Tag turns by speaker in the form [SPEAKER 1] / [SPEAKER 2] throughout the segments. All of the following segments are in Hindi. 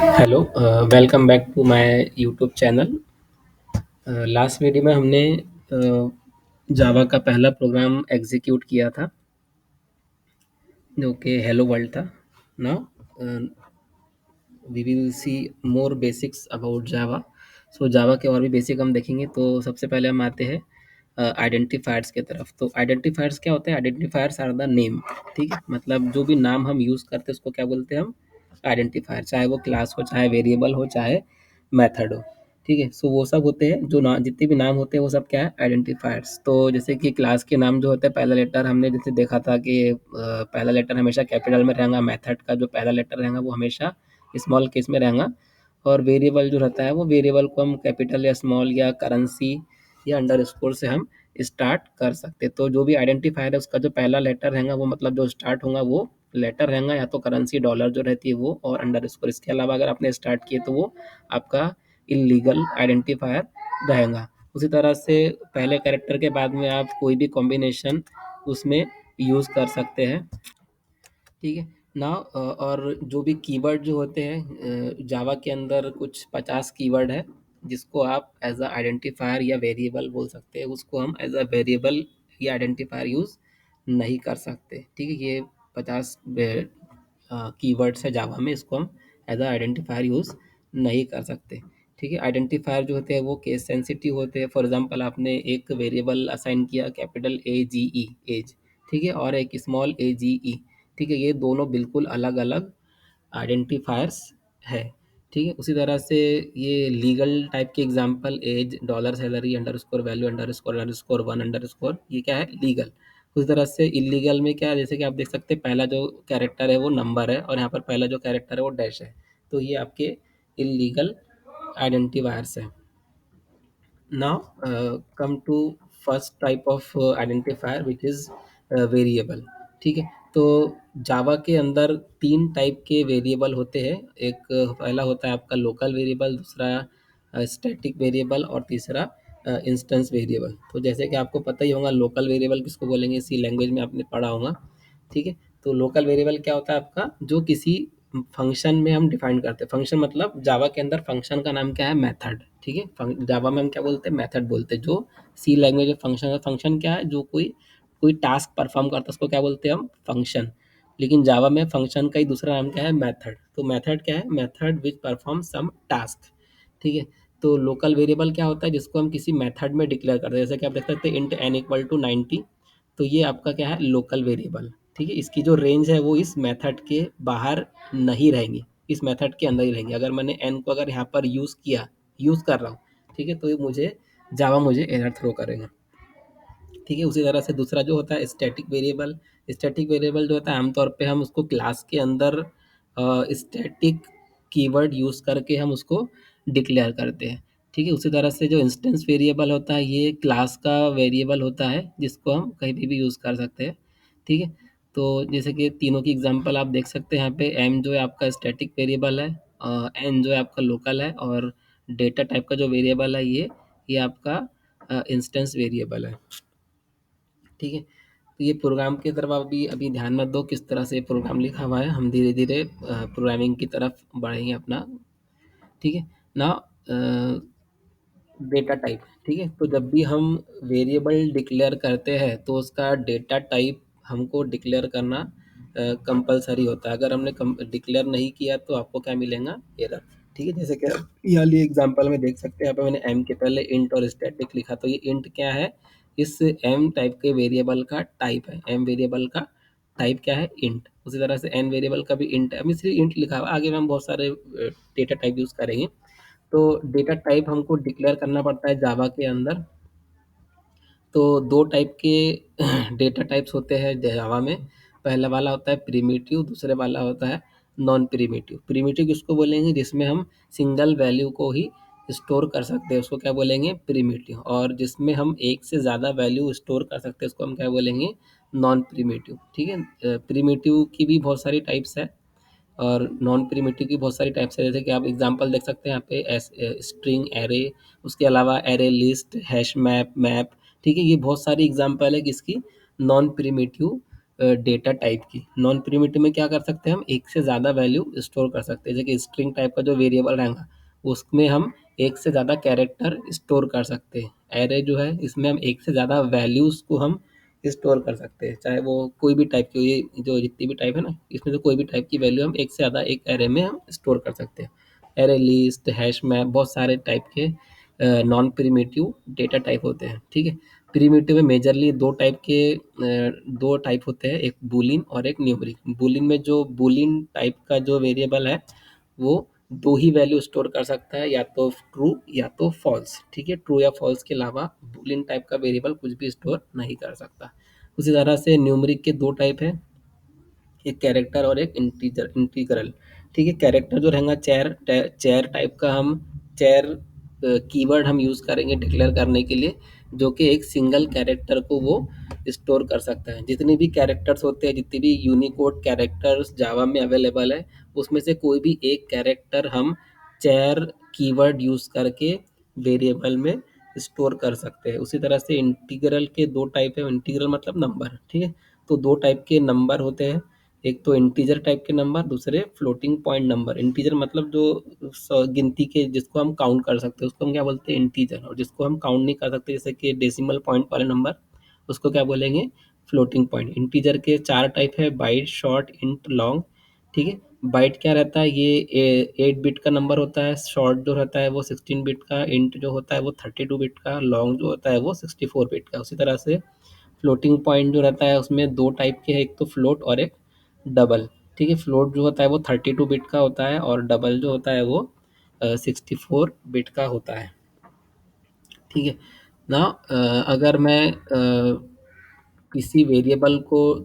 [SPEAKER 1] Hello, welcome back to my YouTube channel. Last video में हमने जावा का पहला प्रोग्राम एग्जीक्यूट किया था जो कि हेलो वर्ल्ड था। Now we will see more basics about Java. So Java के और भी बेसिक हम देखेंगे। तो सबसे पहले हम आते हैं आइडेंटिफायर्स की तरफ। तो आइडेंटिफायर्स क्या होते हैं? Identifiers are the name. ठीक है, मतलब जो भी नाम हम यूज़ करते हैं उसको क्या बोलते हैं हम? आइडेंटिफायर। चाहे वो क्लास हो, चाहे वेरिएबल हो, चाहे मेथड हो। ठीक है, सो वो सब होते हैं जो ना, जितने भी नाम होते हैं वो सब क्या है? आइडेंटिफायर्स। तो जैसे कि क्लास के नाम जो होते हैं, पहला लेटर हमने जैसे देखा था कि पहला लेटर हमेशा कैपिटल में रहेगा। मेथड का जो पहला लेटर रहेगा वो हमेशा स्मॉल केस में रहेगा। और वेरिएबल जो रहता है वो वेरिएबल को हम कैपिटल या स्मॉल या करेंसी या अंडरस्कोर से हम स्टार्ट कर सकते हैं। तो जो भी आइडेंटिफायर है उसका जो पहला लेटर रहेगा वो मतलब जो स्टार्ट होगा वो लेटर रहेगा, या तो करेंसी डॉलर जो रहती है वो, और अंडरस्कोर। इसके अलावा अगर आपने स्टार्ट किए तो वो आपका इलीगल आइडेंटिफायर रहेगा। उसी तरह से पहले कैरेक्टर के बाद में आप कोई भी कॉम्बिनेशन उसमें यूज़ कर सकते हैं। ठीक है ना। और जो भी कीवर्ड जो होते हैं जावा के अंदर कुछ 50 कीवर्ड है जिसको आप एज अ आइडेंटिफायर या वेरिएबल बोल सकते हैं। उसको हम एज अ वेरिएबल या आइडेंटिफायर यूज़ नहीं कर सकते। ठीक है, ये 50 कीवर्ड्स है जावा में, इसको हम एज अ आइडेंटिफायर यूज़ नहीं कर सकते। ठीक है, आइडेंटिफायर जो होते हैं वो केस सेंसिटिव होते हैं। फॉर एग्जांपल आपने एक वेरिएबल असाइन किया capital A G E, age. ठीक है, और एक स्मॉल ए जी ई। ठीक है, ये दोनों बिल्कुल अलग अलग आइडेंटिफायर्स है। ठीक है, उसी तरह से ये लीगल टाइप के example as, dollar salary, underscore value, underscore one, underscore, ये क्या है? लीगल। उसी तरह से इलीगल में क्या है? जैसे कि आप देख सकते हैं पहला जो कैरेक्टर है वो नंबर है, और यहाँ पर पहला जो कैरेक्टर है वो डैश है। तो ये आपके इलीगल आइडेंटिफायर्स है। Now, come to first type of identifier which is variable. ठीक है, तो जावा के अंदर तीन टाइप के वेरिएबल होते हैं। एक पहला होता है आपका लोकल वेरिएबल, दूसरा स्टैटिक वेरिएबल, और तीसरा इंस्टेंस वेरिएबल। तो जैसे कि आपको पता ही होगा लोकल वेरिएबल किसको बोलेंगे, सी लैंग्वेज में आपने पढ़ा होगा। ठीक है, तो लोकल वेरिएबल क्या होता है आपका? जो किसी फंक्शन में हम डिफाइन करते हैं। फंक्शन मतलब जावा के अंदर फंक्शन का नाम क्या है? मेथड। ठीक है, जावा में हम क्या बोलते हैं? मेथड बोलते हैं। जो सी लैंग्वेज में फंक्शन है, फंक्शन क्या है? जो कोई कोई टास्क परफॉर्म करता है उसको क्या बोलते हैं हम? फंक्शन। लेकिन जावा में फंक्शन का ही दूसरा नाम क्या है? मेथड। तो मेथड क्या है? Method which perform some task. ठीक है, तो लोकल वेरिएबल क्या होता है? जिसको हम किसी मेथड में डिक्लेयर करते हैं। जैसे कि आप देख सकते हैं इंट एन इक्वल टू 90। तो ये आपका क्या है? Local variable. ठीक है, इसकी जो रेंज है वो इस मेथड के बाहर नहीं रहेंगी, इस मेथड के अंदर ही रहेंगी। अगर मैंने एन को अगर यहाँ पर यूज़ कर रहा हूँ, ठीक है, तो ये मुझे जावा मुझे एरर थ्रो करेगा। ठीक है, उसी तरह से दूसरा जो होता है स्टैटिक वेरिएबल। स्टैटिक वेरिएबल जो होता है आमतौर पे हम उसको क्लास के अंदर स्टैटिक कीवर्ड यूज़ करके हम उसको डिक्लेयर करते हैं। ठीक है, उसी तरह से जो इंस्टेंस वेरिएबल होता है ये क्लास का वेरिएबल होता है जिसको हम कहीं भी यूज़ कर सकते हैं। ठीक है, तो जैसे कि तीनों की एग्जांपल आप देख सकते हैं यहाँ पे। एम जो है आपका स्टैटिक वेरिएबल है, एन जो है आपका लोकल है, और डेटा टाइप का जो वेरिएबल है ये आपका इंस्टेंस वेरिएबल है। ठीक है, तो ये प्रोग्राम की तरफ अभी अभी ध्यान मत दो किस तरह से प्रोग्राम लिखा हुआ है। हम धीरे धीरे प्रोग्रामिंग की तरफ बढ़ेंगे अपना। ठीक है ना। Data type. ठीक है, तो जब भी हम वेरिएबल डिक्लेयर करते हैं तो उसका डेटा टाइप हमको डिक्लेयर करना कंपलसरी होता है। अगर हमने डिक्लेयर नहीं किया तो आपको क्या मिलेगा? एरर। ठीक है, जैसे कि आप ये वाली एग्जांपल में देख सकते हैं, यहाँ पे मैंने एम के पहले इंट और स्टैटिक लिखा। तो ये इंट क्या है? इस एम टाइप के वेरिएबल का टाइप है। एम वेरिएबल का टाइप क्या है? इंट। उसी तरह से एन वेरिएबल का भी इंट है। अभी सिर्फ इंट लिखा हुआ है, आगे में हम बहुत सारे डेटा टाइप यूज़ करेंगे। तो डेटा टाइप हमको डिक्लेयर करना पड़ता है जावा के अंदर। तो दो टाइप के डेटा टाइप्स होते हैं जावा में। पहला वाला होता है प्रिमिटिव, दूसरे वाला होता है नॉन प्रिमिटिव। प्रिमिटिव किसको बोलेंगे? जिसमें हम सिंगल वैल्यू को ही स्टोर कर सकते हैं उसको क्या बोलेंगे? प्रिमिटिव। और जिसमें हम एक से ज़्यादा वैल्यू स्टोर कर सकते हैं उसको हम क्या बोलेंगे? Non primitive. ठीक है, प्रिमिटिव की भी बहुत सारी टाइप्स है और नॉन प्रिमिटिव की बहुत सारी टाइप्स है। जैसे कि आप एग्जांपल देख सकते हैं यहाँ पे स्ट्रिंग एरे, उसके अलावा array list, hash map, map. ठीक है, ये बहुत सारी एग्जांपल है किसकी? नॉन प्रिमिटिव डेटा टाइप की। नॉन प्रिमिटिव में क्या कर सकते हैं हम, एक से ज़्यादा वैल्यू स्टोर कर सकते हैं। जैसे कि स्ट्रिंग टाइप का जो वेरिएबल रहेगा उसमें हम एक से ज़्यादा कैरेक्टर स्टोर कर सकते हैं। एरे जो है इसमें हम एक से ज़्यादा वैल्यूज़ को हम स्टोर कर सकते हैं, चाहे वो कोई भी टाइप की हो। ये जो जितनी भी टाइप है ना, इसमें से कोई भी टाइप की वैल्यू हम एक से ज़्यादा एक एरे में हम स्टोर कर सकते हैं। एरे लिस्ट, हैश मैप, बहुत सारे टाइप के नॉन प्रिमिटिव डेटा टाइप होते हैं। ठीक है, प्रिमिटिव में मेजरली दो टाइप होते हैं, एक बूलियन और एक न्यूमेरिक। बूलियन में जो बूलियन टाइप का जो वेरिएबल है वो दो ही वैल्यू स्टोर कर सकता है, या तो ट्रू या तो फॉल्स। ठीक है, ट्रू या फॉल्स के अलावा बूलियन टाइप का वेरिएबल कुछ भी स्टोर नहीं कर सकता। उसी तरह से न्यूमेरिक के दो टाइप है, एक कैरेक्टर और एक इंटीग्रल। ठीक है, कैरेक्टर जो रहेगा चेयर टाइप का, हम चेयर कीवर्ड हम यूज़ करेंगे डिक्लेयर करने के लिए, जो कि एक सिंगल कैरेक्टर को वो स्टोर कर सकता है। जितने भी कैरेक्टर्स होते हैं, जितनी भी यूनिकोड कैरेक्टर्स जावा में अवेलेबल है, उसमें से कोई भी एक कैरेक्टर हम चेयर कीवर्ड यूज़ करके वेरिएबल में स्टोर कर सकते हैं। उसी तरह से इंटीग्रल के दो टाइप है। इंटीग्रल मतलब नंबर। ठीक है, तो दो टाइप के नंबर होते हैं, एक तो इंटीजर टाइप के नंबर, दूसरे फ्लोटिंग पॉइंट नंबर। इंटीजर मतलब जो गिनती के, जिसको हम काउंट कर सकते हैं उसको हम क्या बोलते हैं, इंटीजर। और जिसको हम काउंट नहीं कर सकते, जैसे कि डेसिमल पॉइंट वाले नंबर, उसको क्या बोलेंगे, फ्लोटिंग पॉइंट। इंटीजर के चार टाइप है, बाइट, शॉर्ट, इंट, लॉन्ग। ठीक है, बाइट क्या रहता है, ये 8 बिट का नंबर होता है। शॉर्ट जो रहता है वो 16 बिट का। इंट जो होता है वो 32 बिट का। लॉन्ग जो होता है वो 64 बिट का। उसी तरह से फ्लोटिंग पॉइंट जो रहता है उसमें दो टाइप के हैं, एक तो फ्लोट और एक डबल। ठीक है, फ्लोट जो होता है वो 32 बिट का होता है, और डबल जो होता है वो 64 बिट का होता है। ठीक है ना। अगर मैं किसी वेरिएबल को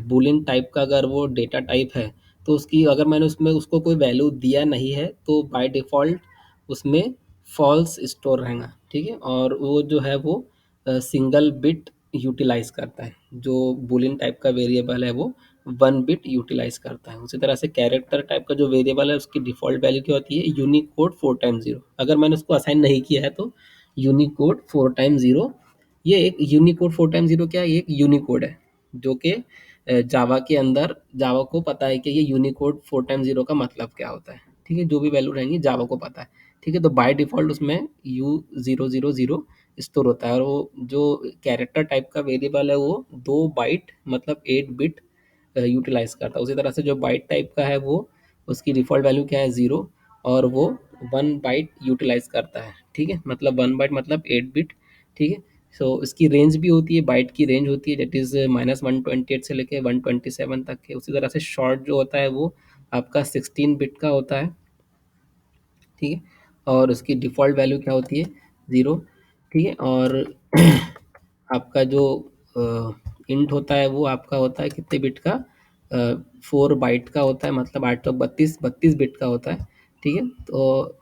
[SPEAKER 1] बूलियन टाइप का अगर वो डेटा टाइप है, तो उसकी अगर मैंने उसमें उसको कोई वैल्यू दिया नहीं है तो बाय डिफ़ॉल्ट उसमें फॉल्स स्टोर रहेगा। ठीक है, और वो जो है वो सिंगल बिट यूटिलाइज करता है। जो बूलियन टाइप का वेरिएबल है वो 1 बिट यूटिलाइज करता है। उसी तरह से कैरेक्टर टाइप का जो वेरिएबल है उसकी डिफ़ॉल्ट वैल्यू क्या होती है, यूनिकोड 4 टाइम्स 0। अगर मैंने उसको असाइन नहीं किया है तो यूनिकोड 4 टाइम्स 0। ये एक यूनिकोड 4 टाइम्स 0 क्या है, ये एक यूनिकोड है जो कि जावा के अंदर, जावा को पता है कि ये यूनिकोड 4 टाइम्स 0 का मतलब क्या होता है। ठीक है, जो भी वैल्यू रहेंगी जावा को पता है। ठीक है, तो बाय डिफ़ॉल्ट उसमें U000 स्टोर होता है, और वो जो कैरेक्टर टाइप का वेरिएबल है वो 2 बाइट मतलब 8 बिट यूटिलाइज करता है। उसी तरह से जो बाइट टाइप का है वो, उसकी डिफ़ॉल्ट वैल्यू क्या है, 0, और वो 1 बाइट यूटिलाइज करता है। ठीक है, मतलब 1 बाइट मतलब 8 बिट। ठीक है, सो इसकी रेंज भी होती है, बाइट की रेंज होती है, दैट इज़ -128 से लेके 127 तक के। उसी तरह से शॉर्ट जो होता है वो आपका 16 बिट का होता है। ठीक है, और उसकी डिफ़ॉल्ट वैल्यू क्या होती है, 0। ठीक है, और आपका जो इंट होता है वो आपका होता है कितने बिट का, 4 बाइट का होता है, मतलब 8 तो 32 बिट का होता है। ठीक है, तो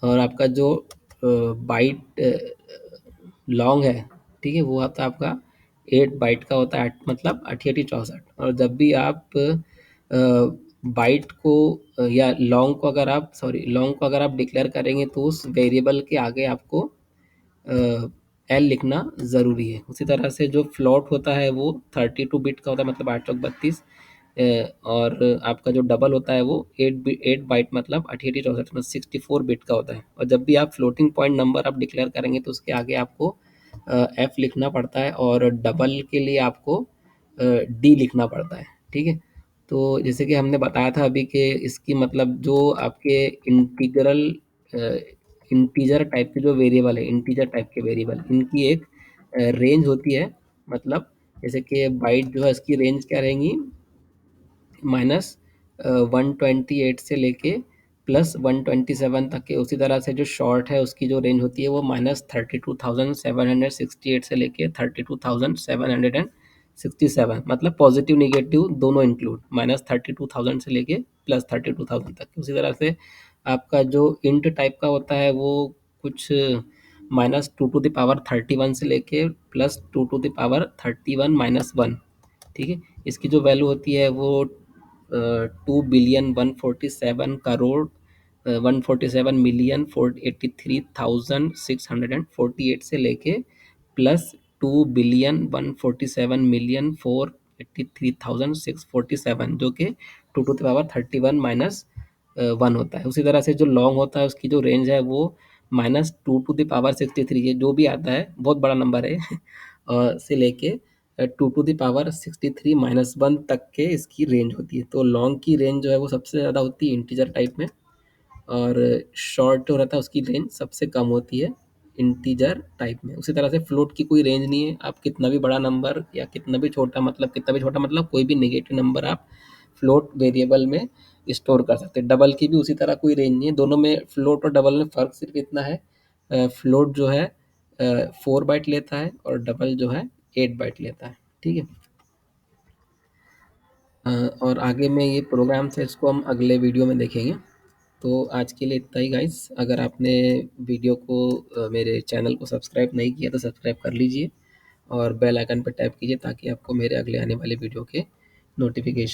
[SPEAKER 1] और आपका जो बाइट लॉन्ग है, ठीक है, वो आता है आपका 8 बाइट का होता है, मतलब 8864। और जब भी आप बाइट को या लॉन्ग को अगर आप, सॉरी, लॉन्ग को अगर आप डिक्लेयर करेंगे तो उस वेरिएबल के आगे आपको एल लिखना ज़रूरी है। उसी तरह से जो फ्लोट होता है वो 32 बिट का होता है, मतलब 8 चौक 32। और आपका जो डबल होता है वो 8 बाइट मतलब 88 64 मतलब 64 बिट का होता है। और जब भी आप फ्लोटिंग पॉइंट नंबर आप डिक्लेयर करेंगे तो उसके आगे आपको एफ लिखना पड़ता है, और डबल के लिए आपको डी लिखना पड़ता है। ठीक है, तो जैसे कि हमने बताया था अभी कि इसकी मतलब जो आपके इंटीग्रल इंटीजर टाइप के जो वेरिएबल है, इंटीजर टाइप के वेरिएबल, इनकी एक रेंज होती है। मतलब जैसे कि बाइट जो है इसकी रेंज क्या रहेंगी, -128 से लेके +127 तक के। उसी तरह से जो शॉर्ट है उसकी जो रेंज होती है वो -32,768 से लेके 32,767, मतलब पॉजिटिव निगेटिव दोनों इंक्लूड, -32,000 से लेके +32,000 तक। उसी तरह से आपका जो इंट टाइप का होता है वो कुछ -2 टू द पावर 31 से लेके +2 टू द पावर 31 - 1। ठीक है, इसकी जो वैल्यू होती है वो 2,147,147,483,648 से लेके 2,147,483,647, जो कि 2 to the power 31 - 1 होता है। उसी तरह से जो लॉन्ग होता है उसकी जो रेंज है वो -2 to the power 63, ये जो भी आता है बहुत बड़ा नंबर है से लेके 2 to the power 63 - 1 तक के इसकी रेंज होती है। तो लॉन्ग की रेंज जो है वो सबसे ज़्यादा होती है इंटीजर टाइप में, और शॉर्ट जो रहता है उसकी रेंज सबसे कम होती है इंटीजर टाइप में। उसी तरह से फ्लोट की कोई रेंज नहीं है, आप कितना भी बड़ा नंबर या कितना भी छोटा मतलब कोई भी नेगेटिव नंबर आप फ्लोट वेरिएबल में स्टोर कर सकते हैं। डबल की भी उसी तरह कोई रेंज नहीं है, दोनों में फ्लोट और डबल में फ़र्क सिर्फ इतना है, फ्लोट जो है 4 बाइट लेता है और डबल जो है 8 बाइट लेता है। ठीक है। और आगे में ये प्रोग्राम्स है, इसको हम अगले वीडियो में देखेंगे। तो आज के लिए इतना ही गाइस। अगर आपने वीडियो को मेरे चैनल को सब्सक्राइब नहीं किया तो सब्सक्राइब कर लीजिए और बेल आइकन पर टैप कीजिए ताकि आपको मेरे अगले आने वाले वीडियो के नोटिफिकेशन